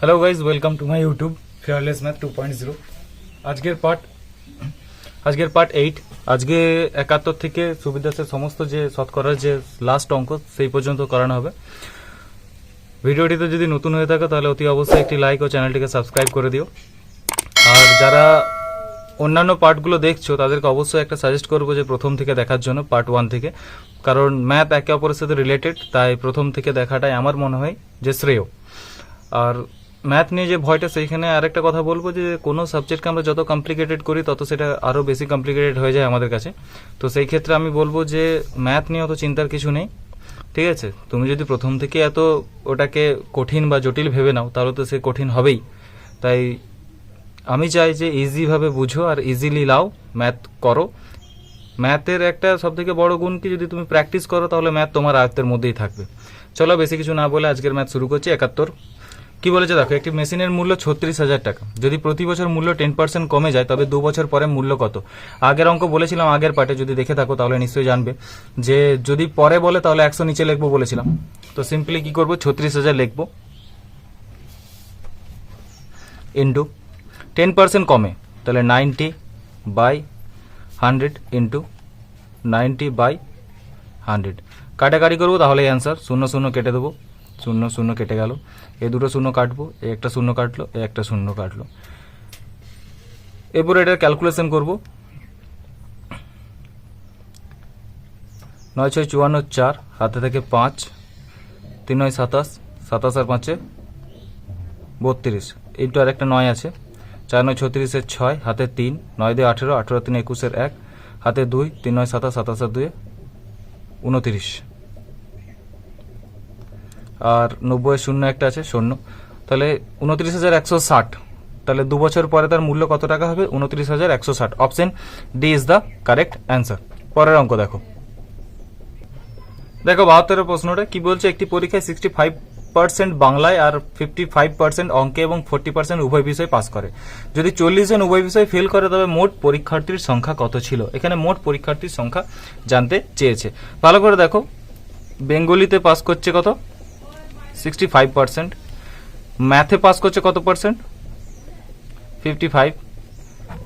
Hello guys, welcome to my YouTube fearless math 2.0। আজকের part 8। আজকে 71 থেকে সুবিধাসের সমস্ত যে শতকরার যে লাস্ট অঙ্ক সেই পর্যন্ত করানো হবে। ভিডিওটিতে যদি নতুন হয়ে থাকে তাহলে অতি অবশ্যই একটি লাইক ও চ্যানেলটিকে সাবস্ক্রাইব করে দিও। আর যারা অন্যান্য পার্টগুলো দেখছো তাদেরকে অবশ্যই একটা সাজেস্ট করবো যে প্রথম থেকে দেখার জন্য, পার্ট 1 থেকে, কারণ ম্যাথ একে অপরের সাথে রিলেটেড, তাই প্রথম থেকে দেখাটাই আমার মনে হয় যে শ্রেয়। আর ম্যাথ নিয়ে যে ভয়টা, সেইখানে আরেকটা কথা বলবো যে কোনো সাবজেক্টকে আমরা যত কমপ্লিকেটেড করি তত সেটা আরও বেশি কমপ্লিকেটেড হয়ে যায় আমাদের কাছে। তো সেই ক্ষেত্রে আমি বলবো যে ম্যাথ নিয়ে অত চিন্তার কিছু নেই, ঠিক আছে? তুমি যদি প্রথম থেকে এত ওটাকে কঠিন বা জটিল ভেবে নাও তাহলে তো সে কঠিন হবেই। তাই আমি চাই যে ইজিভাবে বুঝো আর ইজিলি লাও, ম্যাথ করো। ম্যাথের একটা সবথেকে বড় গুণ কি, যদি তুমি প্র্যাকটিস করো তাহলে ম্যাথ তোমার আয়ত্তের মধ্যেই থাকবে। চলো বেশি কিছু না বলে আজকের ম্যাথ শুরু করছি। 71 কি বলেছে দেখো, একটি মেশিনের মূল্য 36,000 টাকা। যদি প্রতি বছর মূল্য 10% কমে যায় তবে 2 বছর পরে মূল্য কত? আগের অঙ্ক বলেছিলাম, আগের পার্টে যদি দেখে থাকো তাহলে নিশ্চয়ই জানবে যে যদি পরে বলে তাহলে 100 নিচে লিখবো বলেছিলাম। তো সিম্পলি কি করবো, 36,000 লিখবো ইন্টু 10% কমে, তাহলে 90/100 ইন্টু 90/100 কাটাকাটি করবো, তাহলে অ্যান্সার। 0 0 কেটে দেবো, 0 0 কেটে গেল। এই দুটো শূন্য কাটবো, এই একটা শূন্য কাটলো, এই একটা শূন্য কাটলো। এরপর এটার ক্যালকুলেশন করবো। 9 6 54 4, হাতে থেকে 5, 3 9 27, 27 আর 5 32, ইন্টু আর একটা 9 আছে, 4 9 36 6, হাতে 3, 9 2 18, 18 3 21 1, হাতে 2, 3 9 27, 27 আর 2 29, আর 90 শূন্য একটা আছে, শূন্য। তাহলে 29,160। তাহলে 2 বছর পরে তার মূল্য কত টাকা হবে? 29,160। Option D is the correct answer. পরের অঙ্ক দেখো। 72 প্রশ্নটা কি বলছে, একটি পরীক্ষায় 65% বাংলায় আর 55% অঙ্কে এবং 40% উভয় বিষয় পাস করে। যদি 40 জন উভয় বিষয় ফেল করে তবে মোট পরীক্ষার্থীর সংখ্যা কত ছিল? এখানে মোট পরীক্ষার্থীর সংখ্যা জানতে চেয়েছে। ভালো করে দেখো, বেঙ্গলিতে পাস করছে কত? 65%। ম্যাথে পাস করছে কত পার্সেন্ট? 55।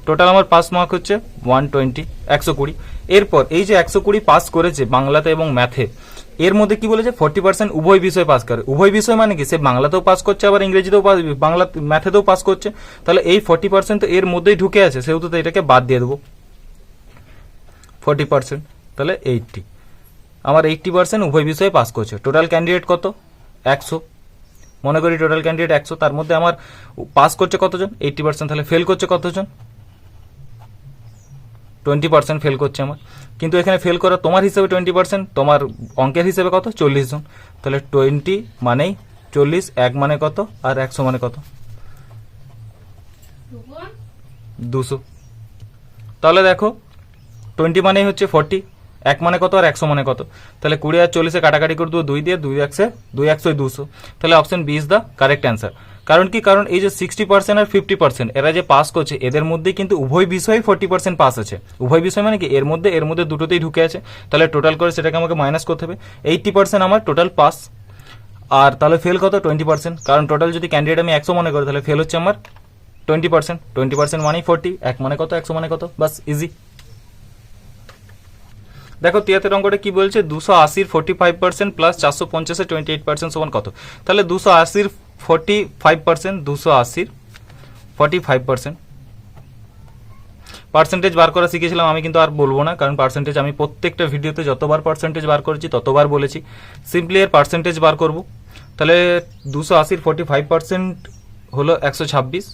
টোটাল আমার পাস মার্ক হচ্ছে 120, 120। এরপর এই যে 120 পাস করেছে বাংলাতে এবং ম্যাথে, এর মধ্যে কি বলেছে? 40% উভয় বিষয় পাস করে। উভয় বিষয় মানে কি, সে বাংলাতেও পাস করছে আবার ইংরেজিতেও বাংলা ম্যাথেতেও পাস করছে। তাহলে এই 40% তো এর মধ্যেই ঢুকে আছে, সেহেতু তো এটাকে বাদ দিয়ে দেবো। 40%, তাহলে 80। আমার 80% উভয় বিষয়ে পাস করছে। টোটাল ক্যান্ডিডেট কত? 100। মনে করি টোটাল ক্যান্ডিডেট 100, তার মধ্যে আমার পাস করছে কতজন? 80%। তাহলে ফেল করছে কতজন? 20% ফেল করছে আমার। কিন্তু এখানে ফেল করা তোমার হিসেবে 20%, তোমার অঙ্কের হিসেবে কত? 40 জন। তাহলে 20 মানেই 40, 1 মানে কত আর 100 মানে কত? 200। তাহলে দেখো 20 মানেই হচ্ছে 40, 1 মানে কত আর 100 মানে কত? তাহলে 20 আর 40 কাটাকাটি করে দেবো 2 দিয়ে, 2 100 200। তাহলে option B is the correct answer. কারণ কি, কারণ এই যে 60% আর 50% এরা যে পাস করছে, এদের মধ্যে কিন্তু উভয় বিষয়ে 40% পাস আছে। উভয় বিষয় মানে কি, এর মধ্যে দুটোতেই ঢুকে আছে। তাহলে টোটাল করে সেটাকে আমাকে মাইনাস করতে হবে। 80% আমার টোটাল পাস। আর তাহলে ফেল কত? 20%। কারণ টোটাল যদি ক্যান্ডিডেট আমি 100 মনে করি তাহলে ফেল হচ্ছে আমার 20%। 20% মানেই 40, 1 মানে কত, 100 মানে কত, বাস ইজি। দেখো 73 অঙ্কটা কি বলছে, 280-র 45% প্লাস 450-এর 28% সমান কত? তাহলে 280-র 45%, 280-র 45% পার্সেন্টেজ বার করা শিখেছিলাম আমি, কিন্তু আর বলবো না, কারণ পার্সেন্টেজ আমি প্রত্যেকটা ভিডিওতে যতবার পার্সেন্টেজ বার করেছি ততবার বলেছি। সিম্পলি এর পার্সেন্টেজ বার করব। তাহলে 280-র 45% হলো 126,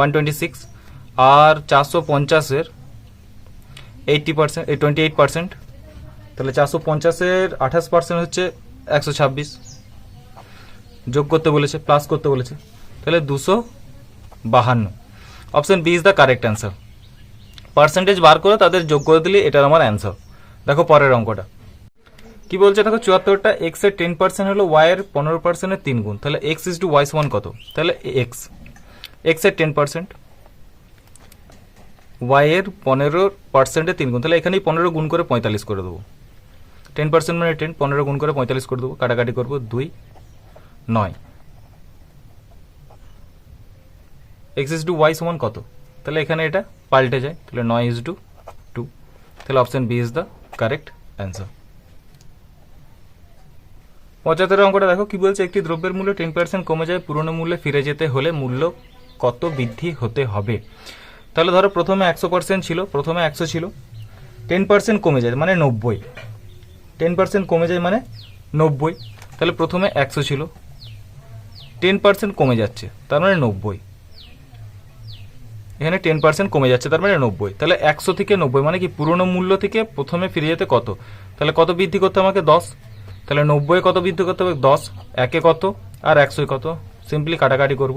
126, আর 450-এর 80%, 28%, তাহলে 450-এর 28% হচ্ছে 126। যোগ করতে বলেছে, প্লাস করতে বলেছে, তাহলে 252। Option B is the correct answer. Percentage বার করে তাদের যোগ করে দিলে এটার আমার অ্যান্সার। দেখো পরের অঙ্কটা কি বলছে, দেখো 74টা এক্স এর 10% হলো ওয়াই এর 15%-এর 3 গুণ। তাহলে এক্স ইজ টু ওয়াই সমান কত? তাহলে এক্স এর 10%, ওয়াই এর 15%-এর 3 গুণ। তাহলে এখানেই 15 গুণ করে 45 করে দেবো। 10% মানে 10, 15 গুণ করে 45 করে দেবো। কাটাকাটি করবো, 2 9। x/y সমান কত, তাহলে এখানে এটা পাল্টে যায়, তাহলে 9:2, তাহলে option B is the correct answer. 75 অঙ্কটা দেখো কি বলছে, একটি দ্রব্যের মূল্য 10% কমে যায়, পুরনো মূল্যে ফিরে যেতে হলে মূল্য কত বৃদ্ধি হতে হবে। তাহলে ধরো প্রথমে 100% ছিল, প্রথমে 100 ছিল, 10% কমে যায় মানে 90, 10% কমে যায় মানে 90, তাহলে প্রথমে 100 ছিল, 10% কমে যাচ্ছে তার মানে 90, এখানে 10% কমে যাচ্ছে তার মানে 90, তাহলে 100 থেকে 90 মানে কি পুরনো মূল্য থেকে প্রথমে ফিরে যেতে কত, তাহলে কত বৃদ্ধি করতে আমাকে 10, তাহলে 90 কত বৃদ্ধি করতে হবে 10, একে কত আর 100 কত, সিম্পলি কাটাকাটি করব,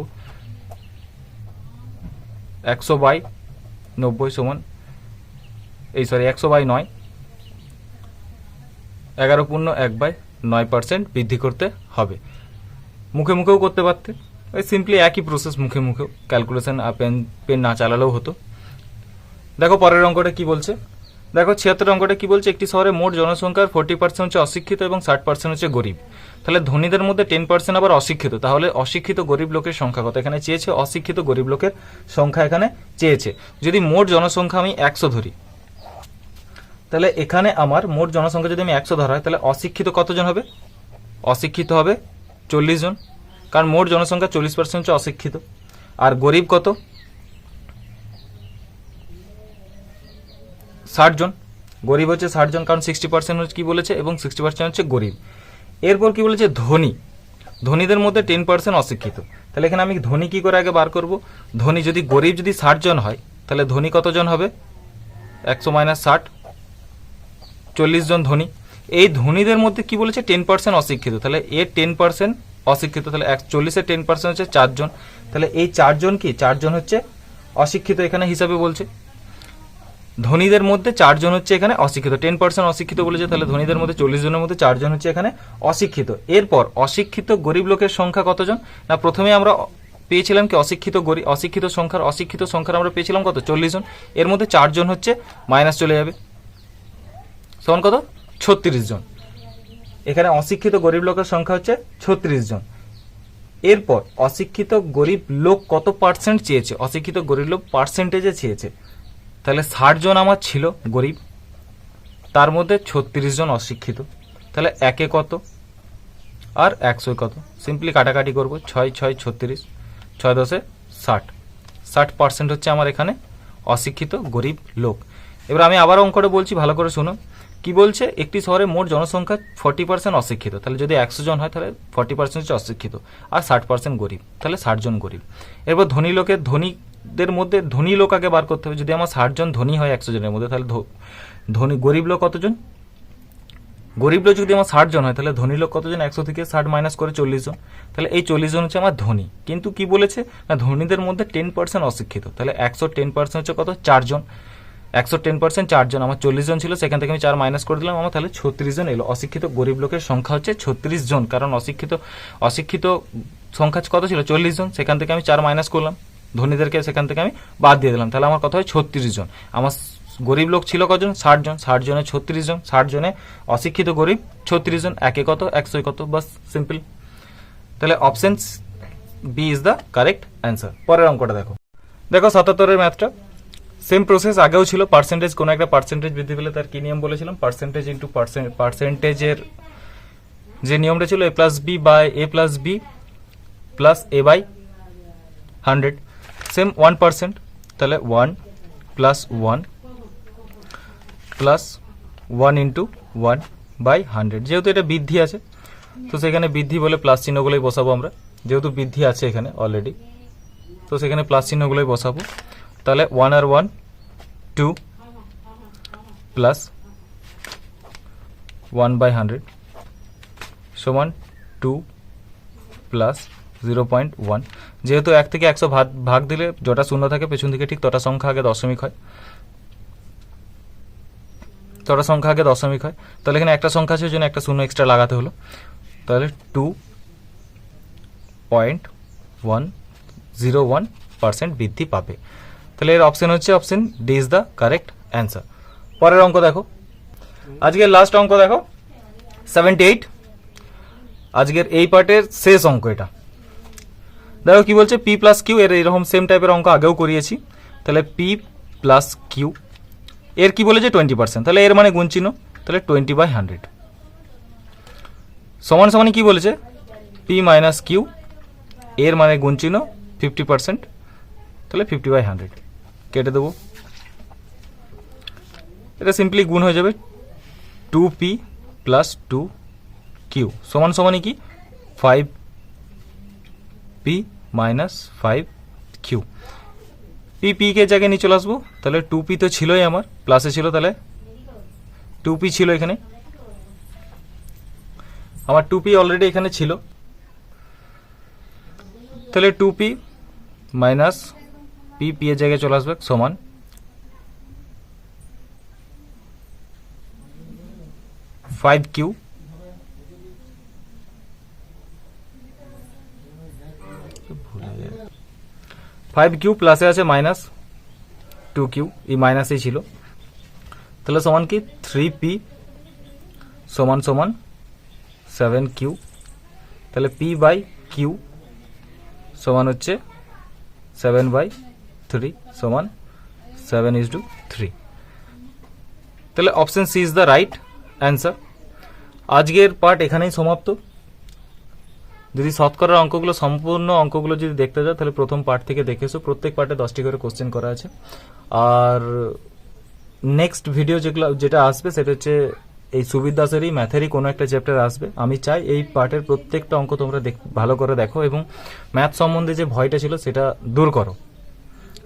100/90 সমান 100/9, 11/1/9% বৃদ্ধি করতে হবে। মুখে মুখেও করতে পারতে, ওই সিম্পলি একই প্রসেস, মুখে মুখেও ক্যালকুলেশন পেন না চালালেও হতো। দেখো পরের অঙ্কটা কি বলছে, দেখো 76 অঙ্কটা কি বলছে, একটি শহরে মোট জনসংখ্যার 40% হচ্ছে অশিক্ষিত এবং 60% হচ্ছে গরিব। তাহলে ধনীদের মধ্যে 10% আবার অশিক্ষিত, তাহলে অশিক্ষিত গরিব লোকের সংখ্যা কত, এখানে চেয়েছে অশিক্ষিত গরিব লোকের সংখ্যা এখানে চেয়েছে। যদি মোট জনসংখ্যা আমি 100 ধরি, তাহলে এখানে আমার মোট জনসংখ্যা যদি আমি 100 ধরা হয়, তাহলে অশিক্ষিত কতজন হবে, অশিক্ষিত হবে 40 জন, কারণ মোট জনসংখ্যা 40% হচ্ছে অশিক্ষিত। আর গরিব কত, 60 জন, গরিব হচ্ছে 60 জন, কারণ 60% হচ্ছে কি বলেছে এবং 60% হচ্ছে গরিব। এরপর কি বলেছে ধনী, ধনীদের মধ্যে 10% অশিক্ষিত, তাহলে এখানে আমি ধনী কি করে আগে বার করব, ধনী যদি গরিব যদি 60 জন হয়, তাহলে ধনী কতজন হবে, 100 - 60, 40 জন ধনী। এই ধনীদের মধ্যে কি বলেছে 10% অশিক্ষিত, তাহলে এর 10% অশিক্ষিত, তাহলে 40-এর 10% হচ্ছে 4 জন, তাহলে এই 4 জন কি 4 জন হচ্ছে অশিক্ষিত এখানে হিসাবে বলছে। ধনীদের মধ্যে 4 জন হচ্ছে এখানে অশিক্ষিত, 10% অশিক্ষিত বলেছে, তাহলে ধনীদের মধ্যে 40 জনের মধ্যে 4 জন হচ্ছে এখানে অশিক্ষিত। এরপর অশিক্ষিত গরিব লোকের সংখ্যা কতজন, না প্রথমে আমরা পেয়েছিলাম কি অশিক্ষিত সংখ্যার আমরা পেয়েছিলাম কত 40 জন, এর মধ্যে 4 জন হচ্ছে মাইনাস চলে যাবে, সমান কত 36 জন। এখানে অশিক্ষিত গরিব লোকের সংখ্যা হচ্ছে 36 জন। এরপর অশিক্ষিত গরিব লোক কত পার্সেন্ট চেয়েছে, অশিক্ষিত গরিব লোক পার্সেন্টেজে চেয়েছে, তাহলে 60 জন আমার ছিল গরিব, তার মধ্যে 36 জন অশিক্ষিত, তাহলে একে কত আর 100 কত, সিম্পলি কাটাকাটি করব, 6 6 36, 6 10 60, 60% হচ্ছে আমার এখানে অশিক্ষিত গরিব লোক। এবার আমি আবার অঙ্কটা বলছি, ভালো করে শুনো কি বলছে, একটি শহরে মোট জনসংখ্যা 40% অশিক্ষিত, তাহলে যদি 100 জন হয় তাহলে 40% হচ্ছে অশিক্ষিত আর 60% গরিব, তাহলে 60 জন গরিব। এরপর ধনীদের মধ্যে ধনী লোক আগে বার করতে হবে, যদি আমার 60 জন ধনী হয় 100 জনের মধ্যে, তাহলে গরিব লোক কতজন, গরিব লোক যদি আমার 60 জন হয়, তাহলে ধনী লোক কতজন, 100 থেকে 60 মাইনাস করে 40 জন, তাহলে এই 40 জন হচ্ছে আমার ধনী। কিন্তু কি বলেছে না ধনীদের মধ্যে 10% অশিক্ষিত, তাহলে 100 10% হচ্ছে কত 4 জন, 100 10% 4 জন, আমার 40 জন ছিল, সেখান থেকে আমি 4 মাইনাস করে দিলাম, আমার তাহলে 36 জন এলো। অশিক্ষিত গরিব লোকের সংখ্যা হচ্ছে 36 জন, কারণ অশিক্ষিত সংখ্যা কত ছিল 40 জন, সেখান থেকে আমি 4 মাইনাস করলাম, ধনীদেরকে সেখান থেকে আমি বাদ দিয়ে দিলাম, তাহলে আমার কত হয় 36 জন। আমার গরিব লোক ছিল কজন 60 জন, 60 জনে 36 জন, 60 জনে অশিক্ষিত গরিব 36 জন, একে কত 100 কত, বাস সিম্পল। তাহলে option B is the correct answer. পরের অঙ্কটা দেখো, 77-এর ম্যাথটা সেম প্রসেস আগেও ছিল, পার্সেন্টেজ কোনো একটা পার্সেন্টেজ বৃদ্ধি পেলে তার কি নিয়ম বলেছিলাম, পার্সেন্টেজ ইন্টু পার্সেন্টেজের যে নিয়মটা ছিল a+b প্লাস a/100, সেম 1%, তাহলে 1 প্লাস 1 প্লাস 1 ইন্টু 1/100, যেহেতু এটা বৃদ্ধি আছে তো সেখানে বৃদ্ধি বলে প্লাস চিহ্নগুলোই বসাবো আমরা, যেহেতু বৃদ্ধি আছে এখানে অলরেডি, তো সেখানে প্লাস চিহ্নগুলোই বসাবো। তাহলে 1 আর 1 2 প্লাস 1/100 সমান 2 প্লাস 0.1, যেহেতু 1 থেকে 100 ভাগ দিলে যটা শূন্য থাকে পেছন দিকে ঠিক তটা সংখ্যা আগে দশমিক হয়, তাহলে এখানে একটা সংখ্যা আছে, ওই জন্য একটা শূন্য এক্সট্রা লাগাতে হলো, তাহলে 2.101% বৃদ্ধি পাবে। তাহলে এর অপশন হচ্ছে option D is the correct answer. পরের অঙ্ক দেখো, আজকের লাস্ট অঙ্ক দেখো 78, আজকের এই পার্টের শেষ অঙ্ক এটা। দেখো কি বলছে, পি প্লাস কিউ, এর এরকম সেম টাইপের অঙ্ক আগেও করিয়েছি। তাহলে পি প্লাস কিউ এর কি বলেছে 20%, তাহলে এর মানে গুণ চিহ্ন, তাহলে 20/100 সমান সমানই কি বলেছে, পি মাইনাস কিউ এর মানে গুণ চিহ্ন 50%, তাহলে 50/100 কেটে দেবো। এটা সিম্পলি গুণ হয়ে যাবে 2p প্লাস 2q সমান সমানই কি 5p minus 5q। P K জায়গায় নিয়ে চলে আসবো, তাহলে 2p তো ছিলই আমার, প্লাসে ছিল, তাহলে 2p ছিল এখানে, আমার 2p অলরেডি এখানে ছিল, তাহলে 2p মাইনাস p এর জায়গায় চলে আসবে সমান 5q প্লাসে আছে মাইনাস 2q, এই মাইনাসই ছিল, তাহলে সমান কি 3p সমান সমান 7q, তাহলে p বাই q সমান হচ্ছে 7/3 সমান 7:3। তাহলে option C is the right answer. আজকের পার্ট এখানেই সমাপ্ত। যদি শতকরার অঙ্কগুলো, সম্পূর্ণ অঙ্কগুলো যদি দেখতে যাও, তাহলে প্রথম পার্ট থেকে দেখে এসো, প্রত্যেক পার্টে 10টি করে কোশ্চেন করা আছে। আর নেক্সট ভিডিও যেটা আসবে সেটা হচ্ছে এই সুবিদ দাসেরই ম্যাথেরই কোনো একটা চ্যাপ্টার আসবে। আমি চাই এই পার্টের প্রত্যেকটা অঙ্ক তোমরা ভালো করে দেখো এবং ম্যাথ সম্বন্ধে যে ভয়টা ছিল সেটা দূর করো।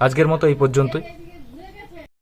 আজকের মতো এই পর্যন্তই।